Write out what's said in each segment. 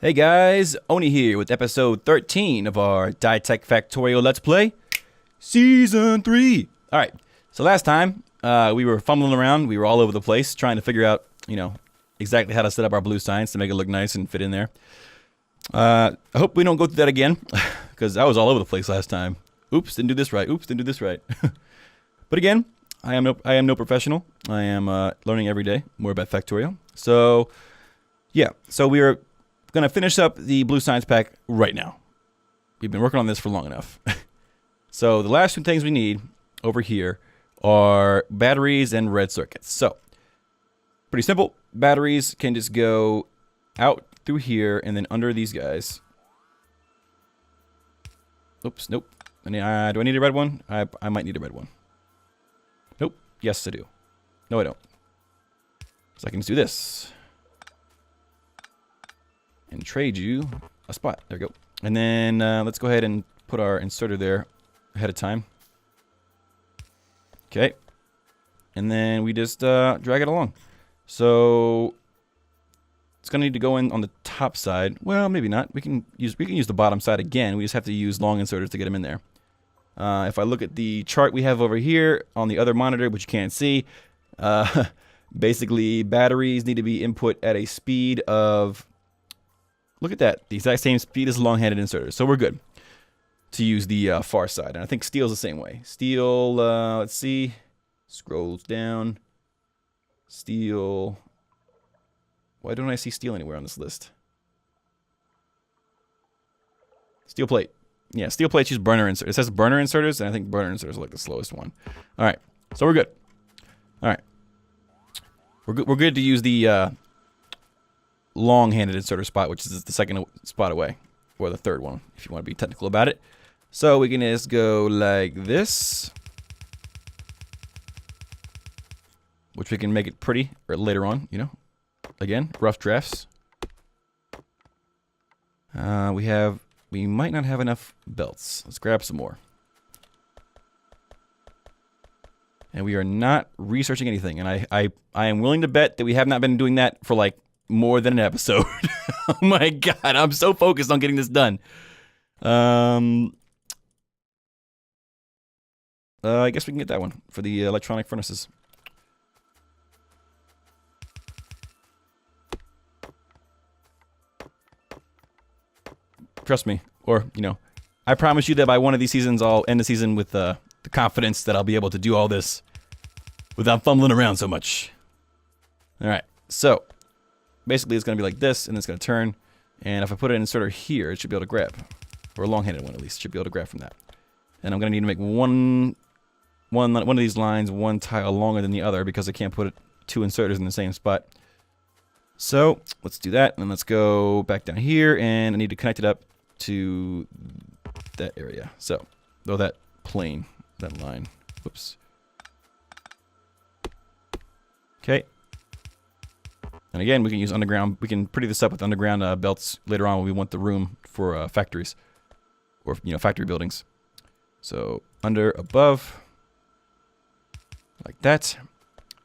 Hey guys, Oni here with episode 13 of our Dytech Factorio Let's Play Season 3. Alright, so last time we were fumbling around, we were all over the place trying to figure out, exactly how to set up our blue signs to make it look nice and fit in there. I hope we don't go through that again, because I was all over the place last time. Oops, didn't do this right. Oops, didn't do this right. But again, I am no professional. I am learning every day more about Factorio. So, yeah, so we are going to finish up the blue science pack right now. We've been working on this for long enough. So the last two things we need over here are batteries and red circuits. So pretty simple. Batteries can just go out through here and then under these guys. Oops, nope. Do I need a red one? I might need a red one. Nope. Yes, I do. No, I don't. So I can just do this. And trade you a spot. There we go. And then let's go ahead and put our inserter there ahead of time. Okay. And then we just drag it along. So it's gonna need to go in on the top side. Well, maybe not. We can use the bottom side again. We just have to use long inserters to get them in there. If I look at the chart we have over here on the other monitor, which you can't see, basically batteries need to be input at a speed of, look at that, the exact same speed as long-handed inserters. So we're good to use the far side. And I think steel's the same way. Steel, let's see, scrolls down. Steel. Why don't I see steel anywhere on this list? Steel plate. Yeah, steel plates use burner inserters. It says burner inserters, and I think burner inserters are like the slowest one. All right, so we're good. All right, we're good to use the long-handed inserter spot, which is the second spot away, or the third one, if you want to be technical about it. So we can just go like this, which we can make it pretty or later on, again, rough drafts. We might not have enough belts. Let's grab some more. And we are not researching anything, and I am willing to bet that we have not been doing that for like more than an episode. Oh my god, I'm so focused on getting this done. I guess we can get that one for the electronic furnaces. Trust me, or I promise you that by one of these seasons I'll end the season with the confidence that I'll be able to do all this without fumbling around so much. Alright, so basically it's going to be like this, and it's going to turn, and if I put an inserter here, it should be able to grab. Or a long-handed one, at least. Should be able to grab from that. And I'm going to need to make one of these lines one tile longer than the other, because I can't put two inserters in the same spot. So, let's do that, and let's go back down here, and I need to connect it up to that area. So, though that plane, that line. Whoops. Okay. And again, we can use underground. We can pretty this up with underground belts later on when we want the room for factories or factory buildings. So under, above, like that.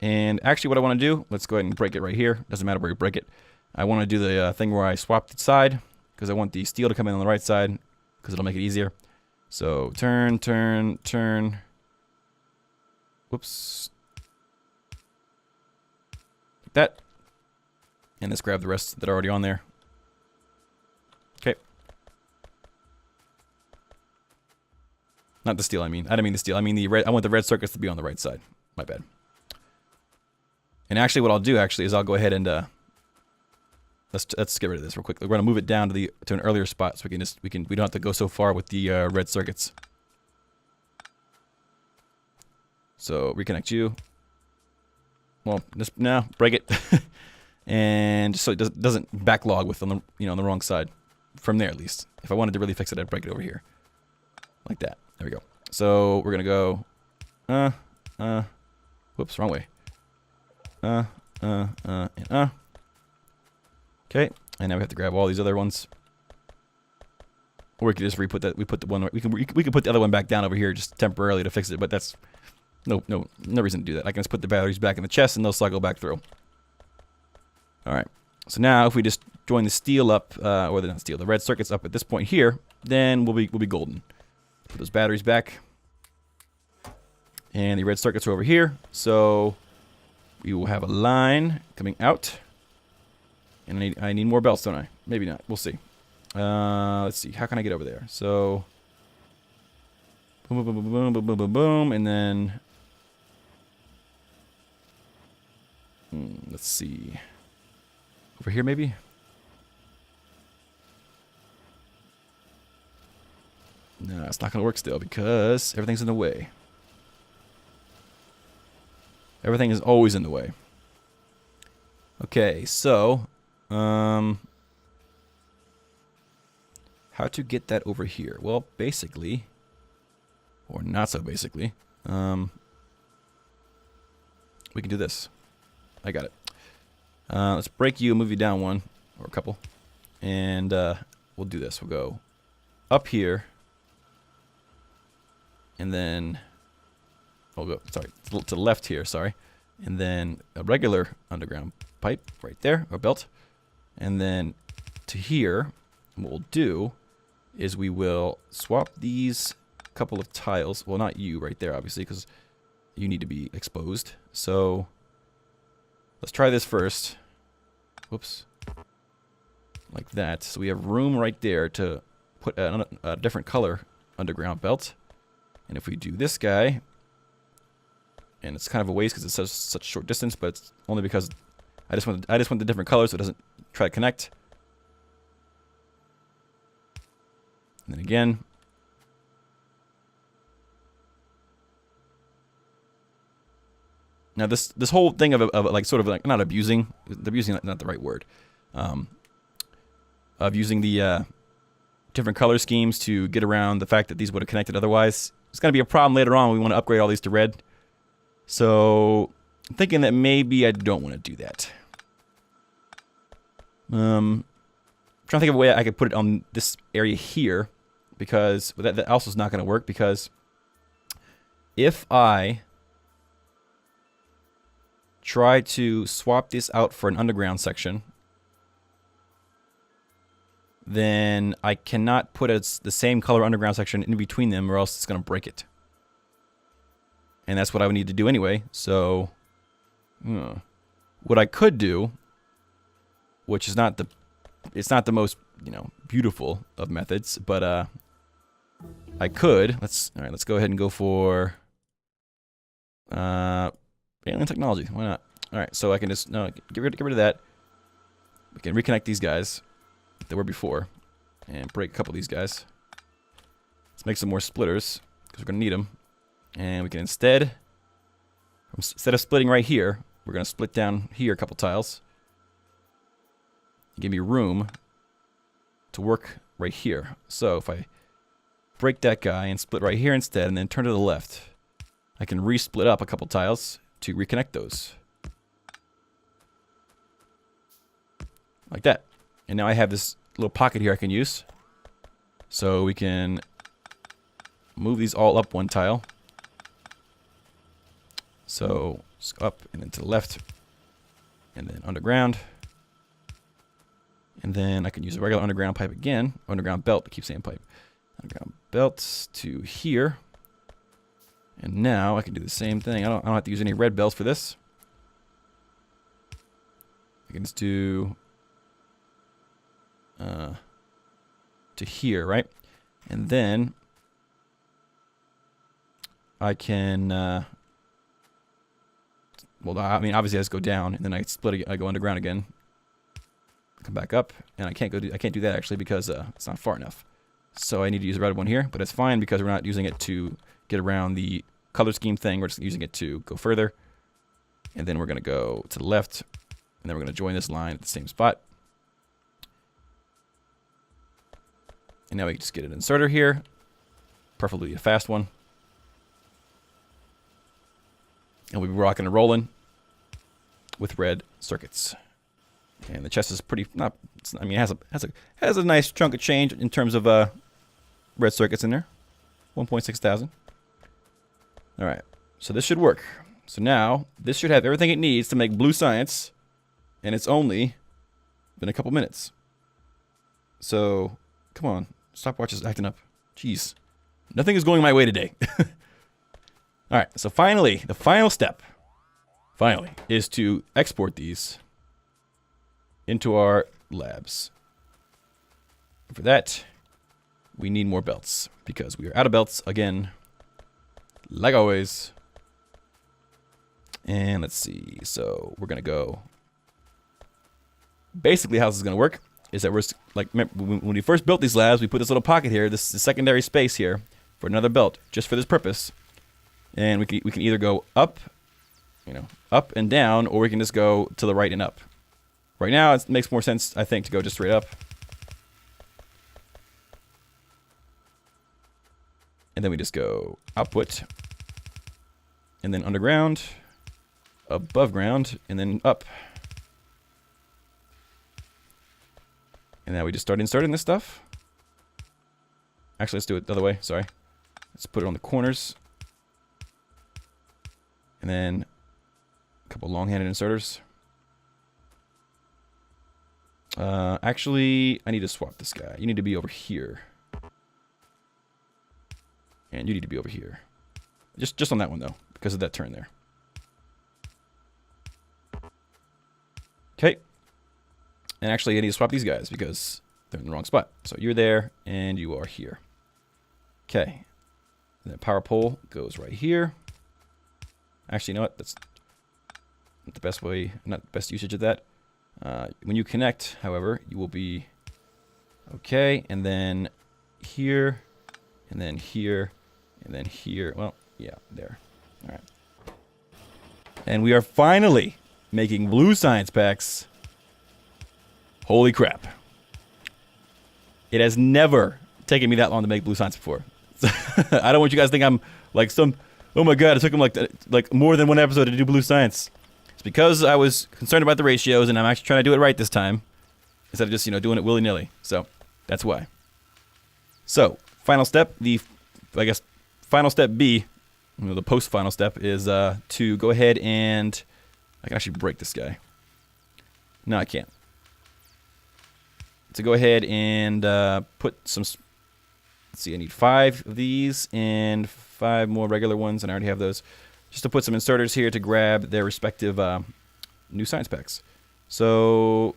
And actually, what I want to do, let's go ahead and break it right here. Doesn't matter where you break it. I want to do the thing where I swap the side, because I want the steel to come in on the right side, because it'll make it easier. So turn, turn, turn. Whoops. Like that. And let's grab the rest that are already on there. Okay. Not the steel, I mean. I didn't mean the steel. I mean the red. I want the red circuits to be on the right side. My bad. And actually what I'll do is I'll go ahead and let's get rid of this real quick. We're going to move it down to an earlier spot, so we don't have to go so far with the red circuits. So reconnect you. Well, just break it. And just so it doesn't backlog with on the wrong side. From there, at least. If I wanted to really fix it, I'd break it over here, like that. There we go. So we're gonna go. Whoops, wrong way. And Okay, and now we have to grab all these other ones. Or we could just re-put that. We put the one. We can put the other one back down over here just temporarily to fix it. But that's no reason to do that. I can just put the batteries back in the chest and they'll cycle back through. All right. So now if we just join the steel up, or the not steel, the red circuits up at this point here, then we'll be golden. Put those batteries back. And the red circuits are over here, so we will have a line coming out. And I need more belts, don't I? Maybe not. We'll see. Let's see. How can I get over there? So, boom, boom, boom, boom, boom, boom, boom, boom, and then let's see. Over here, maybe. No, it's not going to work still because everything's in the way. Everything is always in the way. Okay, so how to get that over here? Well, basically, or not so basically, we can do this. I got it. Let's break you and move you down one or a couple, and we'll do this. We'll go up here, and then we'll go, sorry, to the left here, sorry, and then a regular underground pipe right there, or belt, and then to here. What we'll do is we will swap these couple of tiles. Well, not you right there, obviously, because you need to be exposed. So let's try this first. Whoops. Like that. So we have room right there to put a different color underground belt. And if we do this guy, and it's kind of a waste because it's such a short distance, but it's only because I just want the different colors so it doesn't try to connect. And then again. Now this whole thing of like sort of like not abusing not the right word, of using the different color schemes to get around the fact that these would have connected otherwise. It's going to be a problem later on when we want to upgrade all these to red. So I'm thinking that maybe I don't want to do that. Trying to think of a way I could put it on this area here, because that also is not going to work, because if I try to swap this out for an underground section, then I cannot put the same color underground section in between them, or else it's going to break it. And that's what I would need to do anyway. So what I could do, which is not the most, beautiful of methods, but I could, let's go ahead and go for alien technology. Why not? All right, so I can just get rid of that. We can reconnect these guys that were before and break a couple of these guys. Let's make some more splitters because we're gonna need them. And we can instead of splitting right here, we're gonna split down here a couple tiles. Give me room to work right here. So if I break that guy and split right here instead, and then turn to the left, I can re-split up a couple tiles to reconnect those. Like that. And now I have this little pocket here I can use. So we can move these all up one tile. So just up and then to the left. And then underground. And then I can use a regular underground pipe again. Underground belt, I keep saying pipe. Underground belts to here. And now I can do the same thing. I don't have to use any red belts for this. I can just do to here, right? And then I can well, I mean, obviously I just go down, and then I split. I go underground again. Come back up, and I can't do that actually because it's not far enough. So I need to use a red one here, but it's fine because we're not using it to get around the color scheme thing. We're just using it to go further. And then we're going to go to the left, and then we're going to join this line at the same spot. And now we can just get an inserter here, preferably a fast one. And we'll be rocking and rolling with red circuits. And the chest is pretty, I mean, it has a nice chunk of change in terms of red circuits in there. 1.6 thousand. All right, so this should work. So now this should have everything it needs to make blue science, and it's only been a couple minutes. So, come on. Stopwatch is acting up. Jeez. Nothing is going my way today. Alright, so finally, the final step, is to export these into our labs. For that, we need more belts, because we are out of belts again, like always. And let's see, so we're going to go... Basically, how this is going to work is that we're, like, when we first built these labs, we put this little pocket here, this secondary space here, for another belt, just for this purpose. And we can either go up, you know, up and down, or we can just go to the right and up. Right now, it makes more sense, I think, to go just straight up. And then we just go output, and then underground, above ground, and then up. And now we just start inserting this stuff. Actually, let's do it the other way, sorry. Let's put it on the corners. And then a couple long-handed inserters. Actually, I need to swap this guy. You need to be over here. And you need to be over here. Just on that one, though, because of that turn there. Okay. And actually, I need to swap these guys because they're in the wrong spot. So you're there, and you are here. Okay. And the power pole goes right here. Actually, you know what? That's not the best way, not the best usage of that. When you connect, however, you will be okay. And then here, and then here, and then here. Well, yeah, there. All right. And we are finally making blue science packs. Holy crap. It has never taken me that long to make blue science before. I don't want you guys to think I'm like some... Oh my god, it took him like more than one episode to do blue science. It's because I was concerned about the ratios, and I'm actually trying to do it right this time, instead of just, you know, doing it willy-nilly. So, that's why. So, final step, I guess, final step B, you know, the post-final step, is to go ahead and... I can actually break this guy. No, I can't. To go ahead and put some... Let's see, I need 5 of these and 5 more regular ones, and I already have those. Just to put some inserters here to grab their respective new science packs. So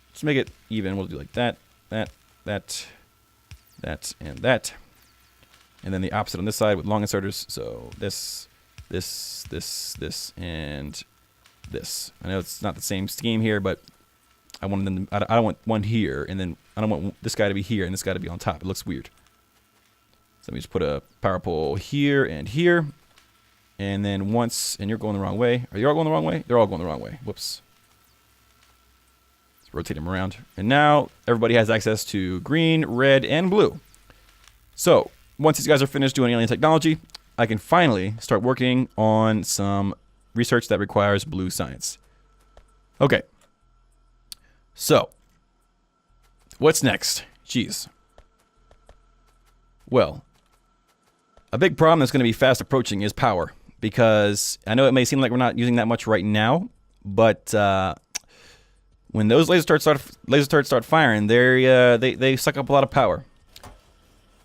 let's make it even. We'll do like that, that, that, that, and that. And then the opposite on this side with long inserters. So this, this, this, this, and this. I know it's not the same scheme here, but I want them. I don't want one here, and then I don't want this guy to be here and this guy to be on top. It looks weird. So let me just put a power pole here and here. And then once, and you're going the wrong way. Are you all going the wrong way? They're all going the wrong way. Whoops. Let's rotate them around. And now everybody has access to green, red, and blue. So once these guys are finished doing alien technology, I can finally start working on some research that requires blue science. Okay. So, what's next? Jeez. Well, a big problem that's going to be fast approaching is power, because I know it may seem like we're not using that much right now, but when those laser turrets start firing, they suck up a lot of power,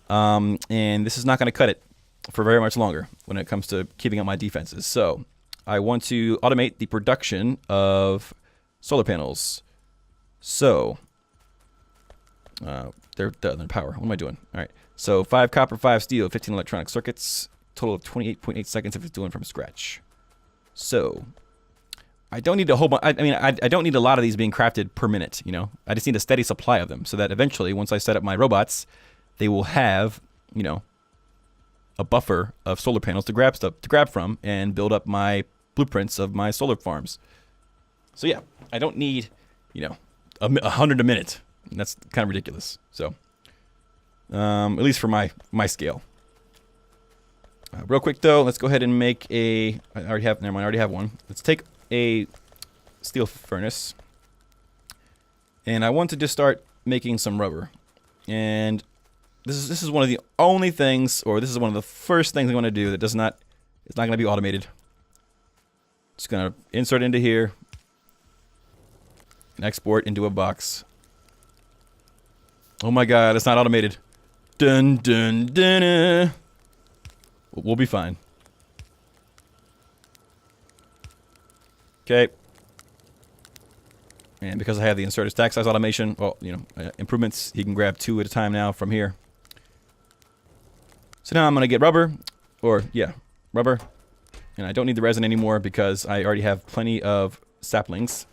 and this is not going to cut it for very much longer when it comes to keeping up my defenses. So, I want to automate the production of solar panels. So, they're power. What am I doing? All right. So 5 copper, 5 steel, 15 electronic circuits, total of 28.8 seconds if it's doing from scratch. So I don't need a whole bunch. I mean, I don't need a lot of these being crafted per minute, you know. I just need a steady supply of them so that eventually, once I set up my robots, they will have, you know, a buffer of solar panels to grab from and build up my blueprints of my solar farms. So yeah, I don't need, you know, 100 a minute. That's kind of ridiculous. So, at least for my scale. Real quick though, let's go ahead and make a. I already have one. Let's take a steel furnace, and I want to just start making some rubber. And this is one of the only things, or this is one of the first things I'm going to do that it's not going to be automated. Just going to insert into here and export into a box. Oh my god, it's not automated. Dun dun dun. We'll be fine. Okay. And because I have the inserted stack size automation, well, you know, improvements, he can grab 2 at a time now from here. So now I'm going to get rubber, or, yeah, rubber. And I don't need the resin anymore because I already have plenty of saplings.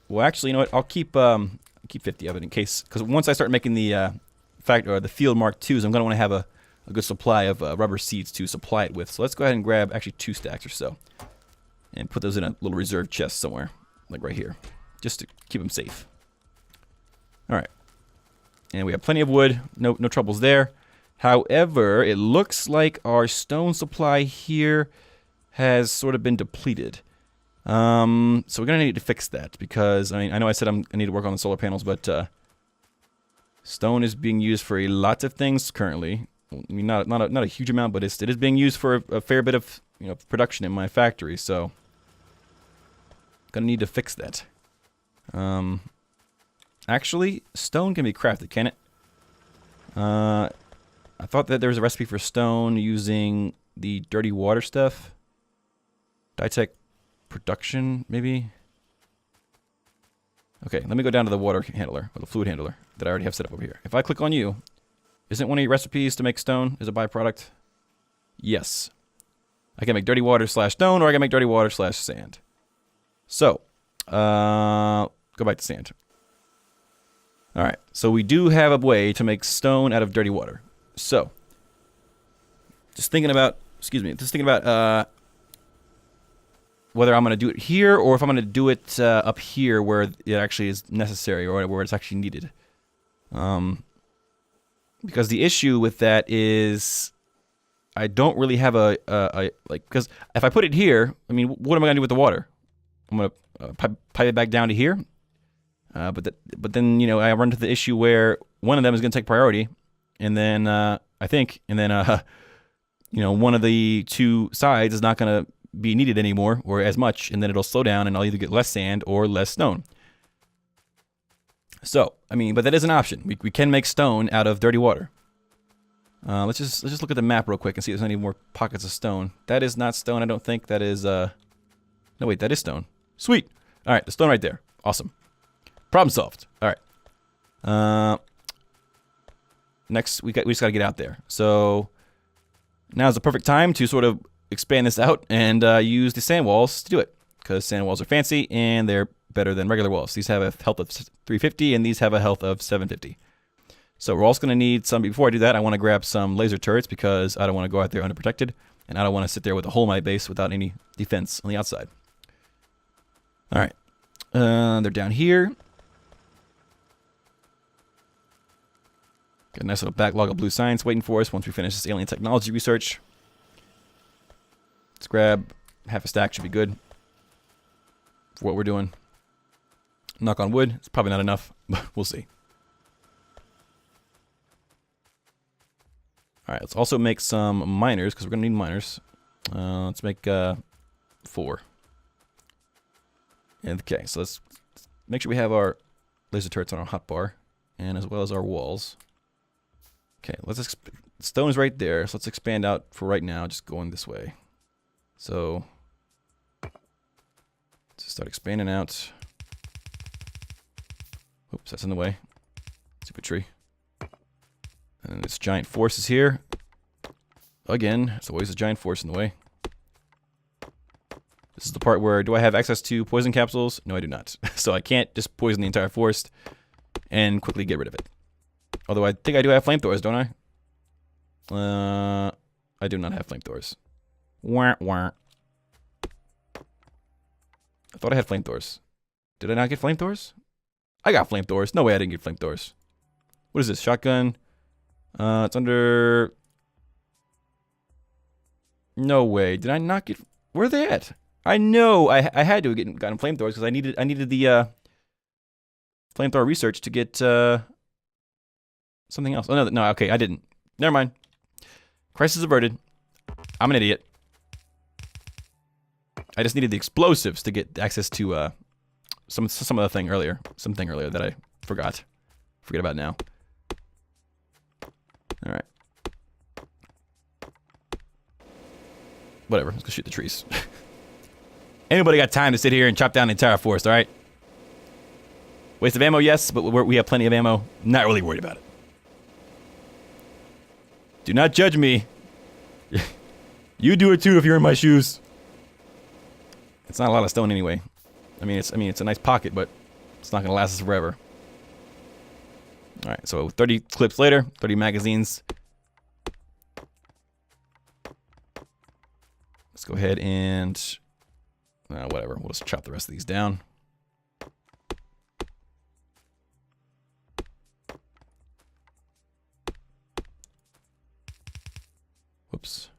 Well, actually, you know what? I'll keep 50 of it in case, because once I start making the the field Mark IIs, I'm going to want to have a good supply of rubber seeds to supply it with. So let's go ahead and grab actually 2 stacks or so, and put those in a little reserve chest somewhere, like right here, just to keep them safe. All right, and we have plenty of wood. No troubles there. However, it looks like our stone supply here has sort of been depleted. So we're gonna need to fix that because I know I said I need to work on the solar panels, but stone is being used for a lot of things currently. I mean, not a huge amount, but it is being used for a fair bit of production in my factory. So gonna need to fix that. Actually, stone can be crafted, can it? I thought that there was a recipe for stone using the dirty water stuff. Dytech production, maybe? Okay, let me go down to the water handler, or the fluid handler, that I already have set up over here. If I click on you, isn't one of your recipes to make stone is a byproduct? Yes. I can make dirty water / stone, or I can make dirty water / sand. So, go back to sand. Alright, so we do have a way to make stone out of dirty water. So, just thinking about whether I'm going to do it here or if I'm going to do it up here where it actually is necessary or where it's actually needed. Because the issue with that is I don't really have because if I put it here, I mean, what am I going to do with the water? I'm going to pipe it back down to here. But then, I run into the issue where one of them is going to take priority. And then, one of the 2 sides is not going to be needed anymore or as much, and then it'll slow down and I'll either get less sand or less stone. So, I mean, but that is an option. We can make stone out of dirty water. Let's just look at the map real quick and see if there's any more pockets of stone. That is not stone, I don't think. That is, no wait, that is stone. Sweet! Alright, the stone right there. Awesome. Problem solved. Alright. Next, we just gotta get out there. So, now's the perfect time to sort of expand this out and use the sand walls to do it. Because sand walls are fancy and they're better than regular walls. These have a health of 350 and these have a health of 750. So we're also going to need some, before I do that, I want to grab some laser turrets because I don't want to go out there underprotected. And I don't want to sit there with a hole in my base without any defense on the outside. Alright. They're down here. Got a nice little backlog of blue science waiting for us once we finish this alien technology research. Let's grab half a stack, should be good for what we're doing. Knock on wood, it's probably not enough, but we'll see. Alright, let's also make some miners, because we're going to need miners. Let's make 4. Okay, so let's make sure we have our laser turrets on our hotbar, and as well as our walls. Okay, stone is right there, so let's expand out for right now, just going this way. So, let's start expanding out. Oops, that's in the way. Stupid tree. And this giant force is here. Again, there's always a giant force in the way. This is the part where, do I have access to poison capsules? No, I do not. So I can't just poison the entire forest and quickly get rid of it. Although I think I do have flamethrowers, don't I? I do not have flamethrowers. Wah, wah. I thought I had flamethrowers. Did I not get flamethrowers? I got flamethrowers. No way I didn't get flamethrowers. What is this? Shotgun? It's under... No way. Did I not get... Where are they at? I know I had to have gotten flamethrowers because I needed the flamethrower research to get something else. Oh no, okay, I didn't. Never mind. Crisis averted. I'm an idiot. I just needed the explosives to get access to some other thing earlier. Something earlier that I forgot. Forget about now. Whatever. Let's go shoot the trees. Anybody got time to sit here and chop down the entire forest, alright? Waste of ammo, yes, but we have plenty of ammo. Not really worried about it. Do not judge me. You do it too if you're in my shoes. It's not a lot of stone anyway. I mean, it's a nice pocket, but it's not gonna last us forever. All right, so 30 clips later, 30 magazines. Let's go ahead and whatever. We'll just chop the rest of these down. Whoops.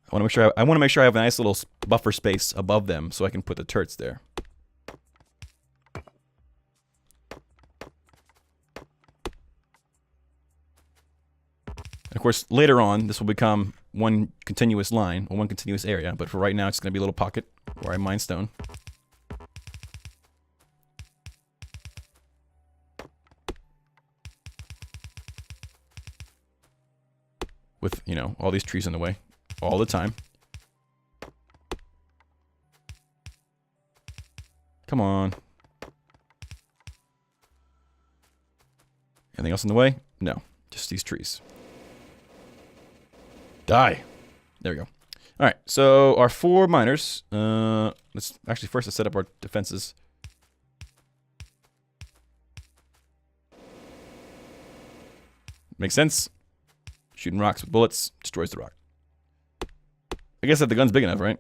I want to make sure I have a nice little buffer space above them so I can put the turrets there. And of course, later on, this will become one continuous line or one continuous area. But for right now, it's going to be a little pocket where I mine stone. With, you know, all these trees in the way. All the time. Come on. Anything else in the way? No. Just these trees. Die. There we go. Alright, so our 4 miners. Let's set up our defenses. Makes sense. Shooting rocks with bullets destroys the rock. I guess that the gun's big enough, right?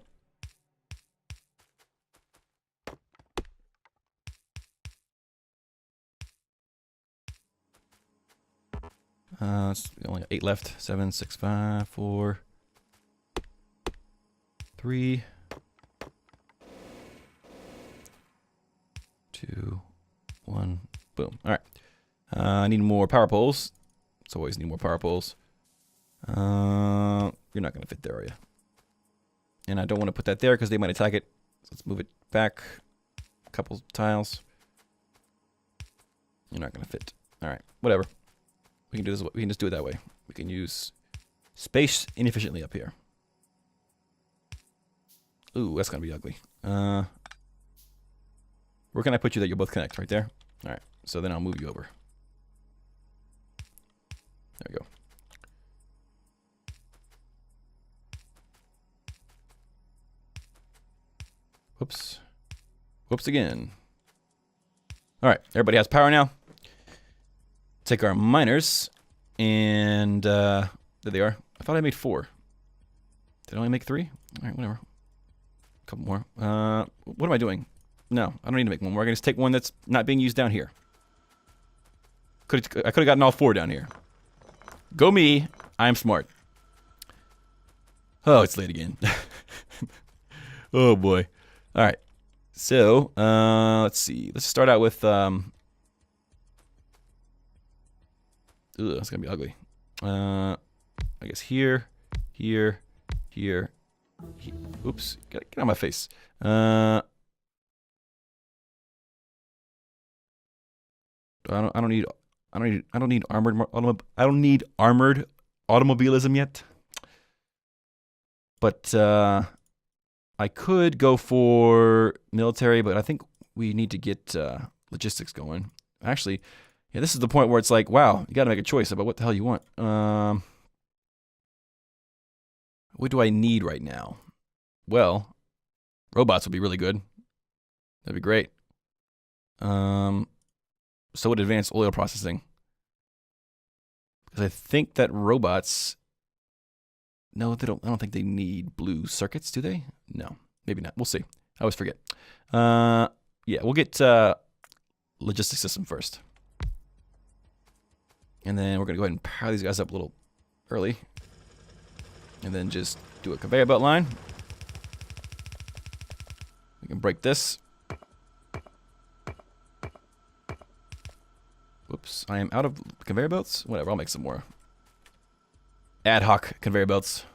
It's only 8 left. 7, 6, 5, 4, 3, 2, 1. Boom. All right. I need more power poles. It's always need more power poles. You're not gonna fit there, are you? And I don't want to put that there because they might attack it. So let's move it back a couple tiles. You're not gonna fit. All right, whatever. We can do this. We can just do it that way. We can use space inefficiently up here. Ooh, that's gonna be ugly. Where can I put you that you'll both connect? Right there. All right. So then I'll move you over. There we go. Whoops. Whoops again. All right, everybody has power now. Take our miners, and there they are. I thought I made 4. Did I only make 3? All right, whatever. A couple more. What am I doing? No, I don't need to make one more. I can just take one that's not being used down here. I could have gotten all 4 down here. Go me. I'm smart. Oh, it's late again. Oh boy. All right. So, let's see. Let's start out with ooh, that's gonna be ugly. I guess here. Oops, get out of my face. I don't need armored automobilism yet. But I could go for military, but I think we need to get logistics going. Actually, yeah, this is the point where it's like, wow, you got to make a choice about what the hell you want. What do I need right now? Well, robots would be really good. That'd be great. So would advanced oil processing. Because I think that robots... No, they don't. I don't think they need blue circuits, do they? No, maybe not. We'll see. I always forget. Yeah, we'll get logistics system first. And then we're going to go ahead and power these guys up a little early. And then just do a conveyor belt line. We can break this. Whoops, I am out of conveyor belts? Whatever, I'll make some more. Ad hoc conveyor belts.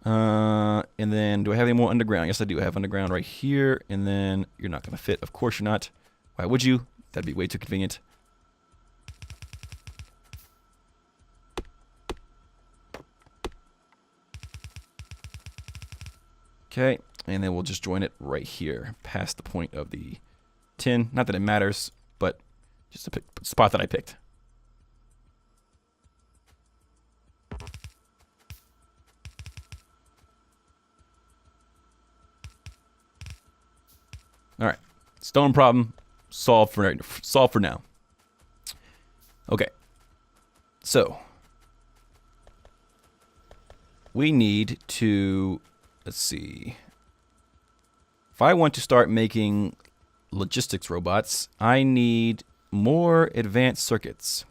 And then, do I have any more underground? Yes, I do. I have underground right here. And then, you're not going to fit. Of course you're not. Why would you? That'd be way too convenient. Okay, and then we'll just join it right here, past the point of the tin. Not that it matters, but just a spot that I picked. All right, stone problem solved for now. Okay, so we need to, let's see. If I want to start making logistics robots, I need more advanced circuits,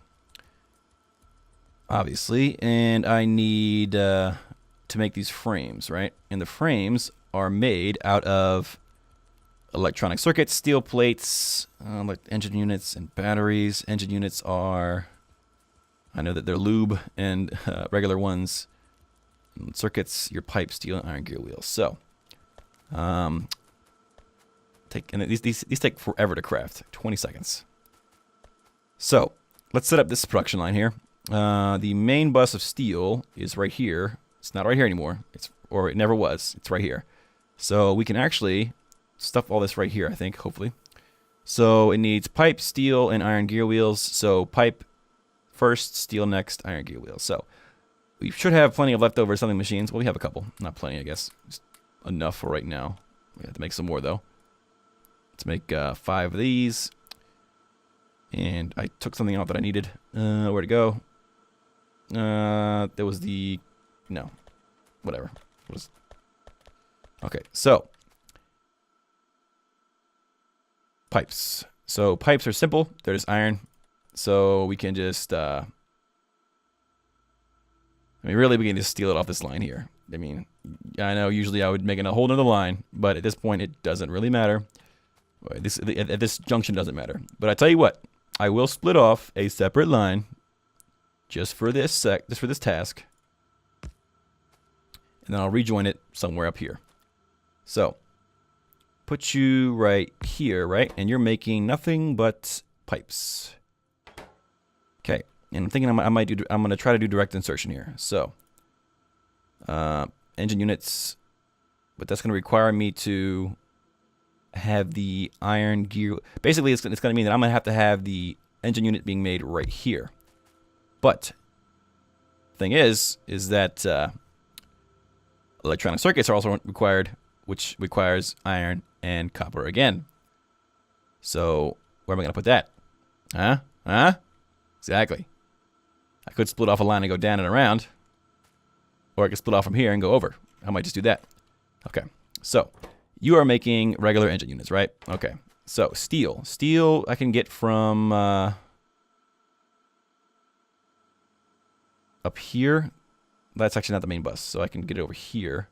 obviously, and I need to make these frames, right? And the frames are made out of electronic circuits, steel plates, like engine units and batteries. Engine units are, I know that they're lube and regular ones. And circuits, your pipe, steel, and iron gear wheels. So, these take forever to craft, 20 seconds. So, let's set up this production line here. The main bus of steel is right here. It's not right here anymore. Or it never was. It's right here. So we can actually stuff all this right here, I think, hopefully. So it needs pipe, steel, and iron gear wheels. So pipe first, steel next, iron gear wheels. So we should have plenty of leftover assembly machines. Well, we have a couple. Not plenty, I guess. Just enough for right now. We have to make some more, though. Let's make 5 of these. And I took something out that I needed. Where'd it go? There was the... No. Whatever. Okay, so... Pipes. So pipes are simple. They're just iron. So we can just... I mean, really, we can just steal it off this line here. I mean, I know usually I would make it a whole nother line, but at this point, it doesn't really matter. At this junction, doesn't matter. But I tell you what, I will split off a separate line just for this task, and then I'll rejoin it somewhere up here. So, put you right here, right? And you're making nothing but pipes. Okay, and I'm thinking I'm going to try to do direct insertion here. So, engine units, but that's going to require me to have the iron gear. Basically, it's going to mean that I'm going to have the engine unit being made right here. But thing is that electronic circuits are also required, which requires iron and copper again. So where am I going to put that? Huh? Exactly. I could split off a line and go down and around, or I could split off from here and go over. I might just do that. Okay. So you are making regular engine units, right? Okay. So steel. Steel I can get from up here. That's actually not the main bus, so I can get it over here.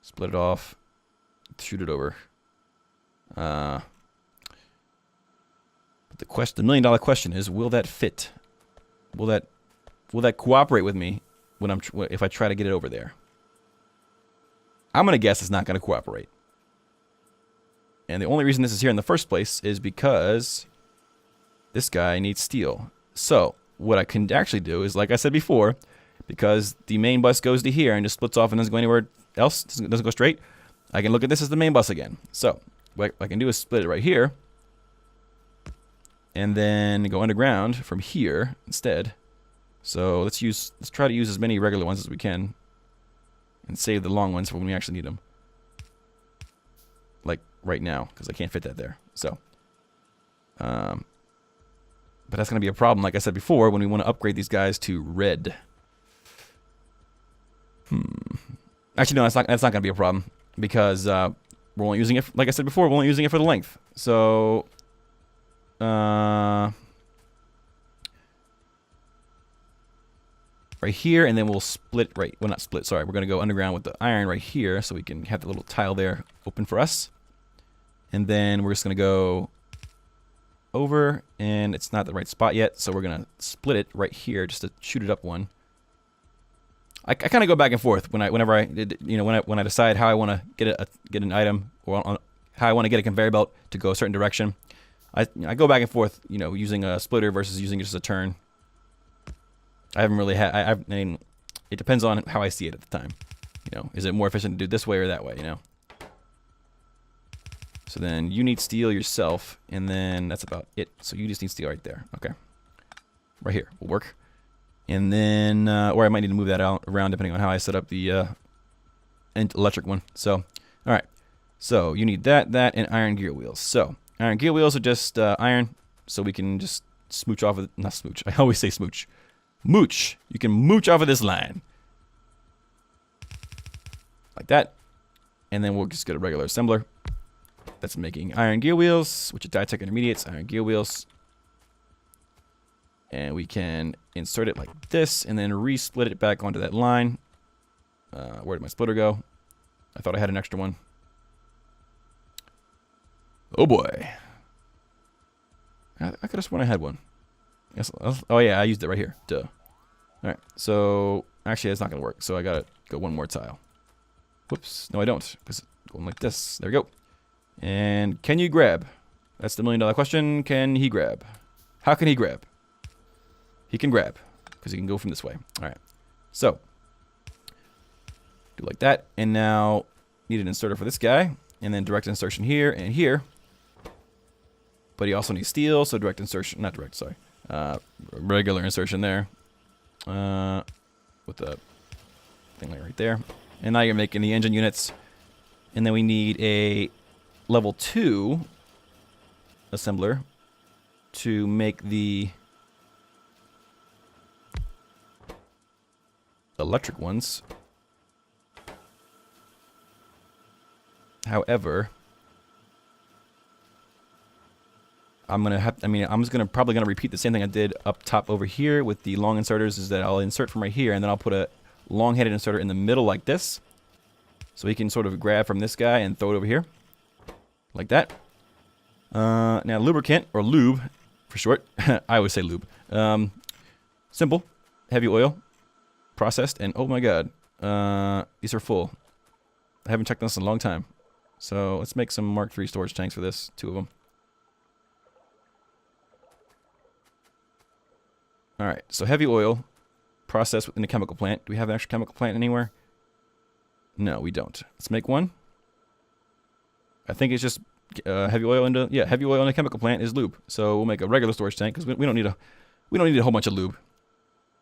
Split it off. Shoot it over. But the million-dollar question is, will that fit? Will that cooperate with me when if I try to get it over there? I'm gonna guess it's not gonna cooperate. And the only reason this is here in the first place is because this guy needs steel. So what I can actually do is, like I said before, because the main bus goes to here and just splits off and doesn't go anywhere else, doesn't go straight, I can look at this as the main bus again. So what I can do is split it right here, and then go underground from here instead. So let's try to use as many regular ones as we can, and save the long ones for when we actually need them. Like right now, because I can't fit that there. So, but that's going to be a problem, like I said before, when we want to upgrade these guys to red. Actually, no, that's not going to be a problem, because we're only using it, like I said before, we're only using it for the length. So, right here, and then we'll split well, not split, sorry. We're going to go underground with the iron right here, so we can have the little tile there open for us. And then we're just going to go over, and it's not the right spot yet, so we're going to split it right here just to shoot it up one. I kind of go back and forth when I decide how I want to get an item, or how I want to get a conveyor belt to go a certain direction. I go back and forth, using a splitter versus using just a turn. I haven't really had. I mean, it depends on how I see it at the time. You know, is it more efficient to do it this way or that way, you know? So then you need steel yourself, and then that's about it. So you just need steel right there. Okay. Right here will work. And then, or I might need to move that out around depending on how I set up the electric one. So, all right. So you need that, and iron gear wheels. So iron gear wheels are just iron, so we can just smooch off of, not smooch, I always say smooch. Mooch. You can mooch off of this line. Like that. And then we'll just get a regular assembler that's making iron gear wheels, which are Dytech intermediates, iron gear wheels. And we can insert it like this, and then re-split it back onto that line. Where did my splitter go? I thought I had an extra one. Oh boy. I could have sworn I had one. Oh yeah, I used it right here. Duh. Alright, so actually that's not going to work. So I got to go one more tile. Whoops. No, I don't. Because going like this. There we go. And can you grab? That's the $1,000,000 question. Can he grab? How can he grab? He can grab. Because he can go from this way. Alright. So. Do like that. And now need an inserter for this guy. And then direct insertion here and here. But he also needs steel, so direct insertion, not direct, sorry. Regular insertion there. With the thing like right there. And now you're making the engine units. And then we need a level 2 assembler to make the electric ones. However, I'm probably gonna repeat the same thing I did up top over here with the long inserters, is that I'll insert from right here, and then I'll put a long-headed inserter in the middle like this. So he can sort of grab from this guy and throw it over here. Like that. Now lubricant, or lube for short. I always say lube. Simple. Heavy oil. Processed, and oh my god. These are full. I haven't checked this in a long time. So let's make some Mark III storage tanks for this. 2 of them. Alright, so heavy oil, processed within a chemical plant. Do we have an extra chemical plant anywhere? No, we don't. Let's make one. I think it's just heavy oil into, yeah, heavy oil in a chemical plant is lube. So we'll make a regular storage tank because we don't need a whole bunch of lube.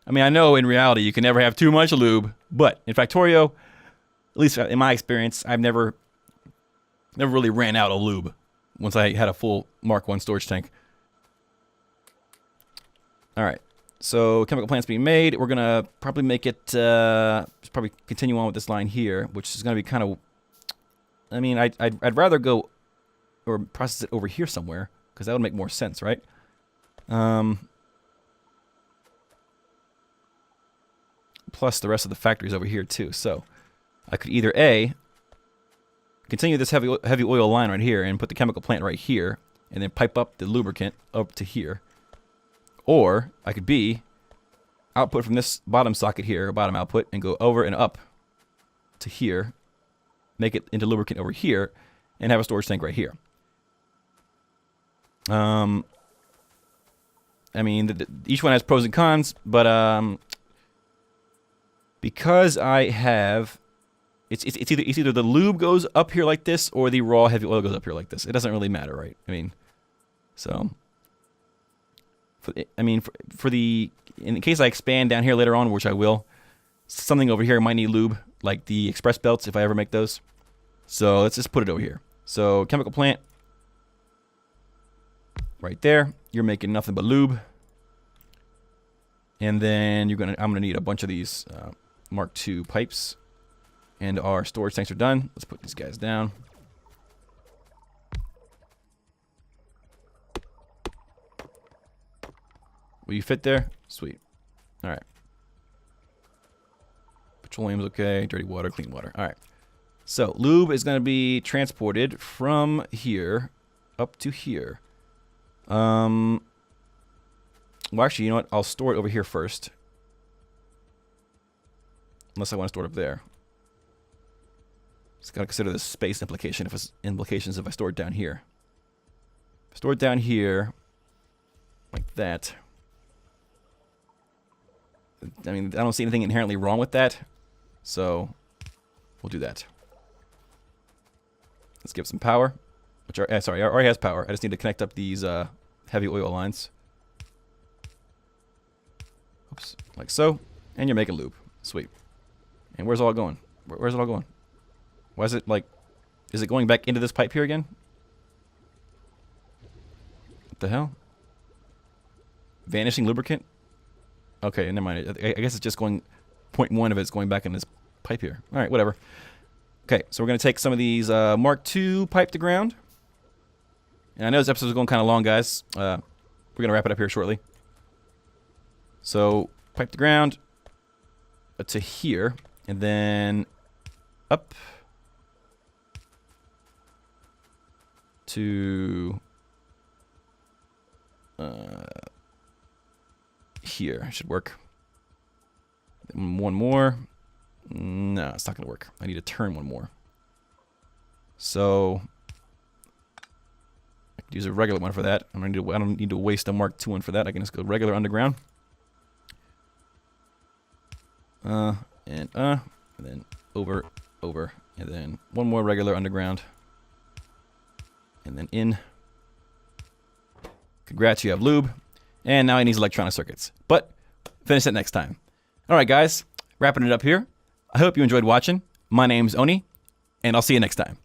I mean, I know in reality you can never have too much lube, but in Factorio, at least in my experience, I've never really ran out of lube once I had a full Mark I storage tank. Alright, so chemical plant's being made. We're going to probably make it, probably continue on with this line here, which is going to be kind of, I mean, I'd rather go or process it over here somewhere, because that would make more sense, right? Plus the rest of the factory's over here too, so I could either A, continue this heavy oil line right here and put the chemical plant right here, and then pipe up the lubricant up to here. Or I could B, output from this bottom socket here, bottom output, and go over and up to here, make it into lubricant over here, and have a storage tank right here. I mean, each one has pros and cons, but because I have, it's either the lube goes up here like this, or the raw heavy oil goes up here like this. It doesn't really matter, right? I mean, so. In case I expand down here later on, which I will, something over here might need lube, like the express belts if I ever make those. So let's just put it over here. So chemical plant, right there. You're making nothing but lube, and then I'm gonna need a bunch of these Mark II pipes, and our storage tanks are done. Let's put these guys down. Will you fit there? Sweet. Alright. Petroleum's okay. Dirty water, clean water. Alright. So, lube is going to be transported from here up to here. Well, actually, you know what? I'll store it over here first. Unless I want to store it up there. Just got to consider the space implications if I store it down here. Store it down here. Like that. I mean, I don't see anything inherently wrong with that. So, We'll do that. Let's give some power. Which sorry, already has power. I just need to connect up these heavy oil lines. Oops, like so. And you're making lube. Sweet. And where's it all going? Where's it all going? Why is it like... Is it going back into this pipe here again? What the hell? Vanishing lubricant? Okay, never mind. I guess it's just going... 0.1 of it's going back in this pipe here. Alright, whatever. Okay, so we're going to take some of these Mark II pipe to ground. And I know this episode is going kind of long, guys. We're going to wrap it up here shortly. So, pipe to ground to here. And then up to here. Should work. One more. No, it's not going to work. I need to turn one more. So I could use a regular one for that. I don't need to waste a Mark II one for that. I can just go regular underground. And then over, and then one more regular underground. And then in. Congrats, you have lube. And now he needs electronic circuits. But finish that next time. Alright guys, wrapping it up here. I hope you enjoyed watching. My name's Oni, and I'll see you next time.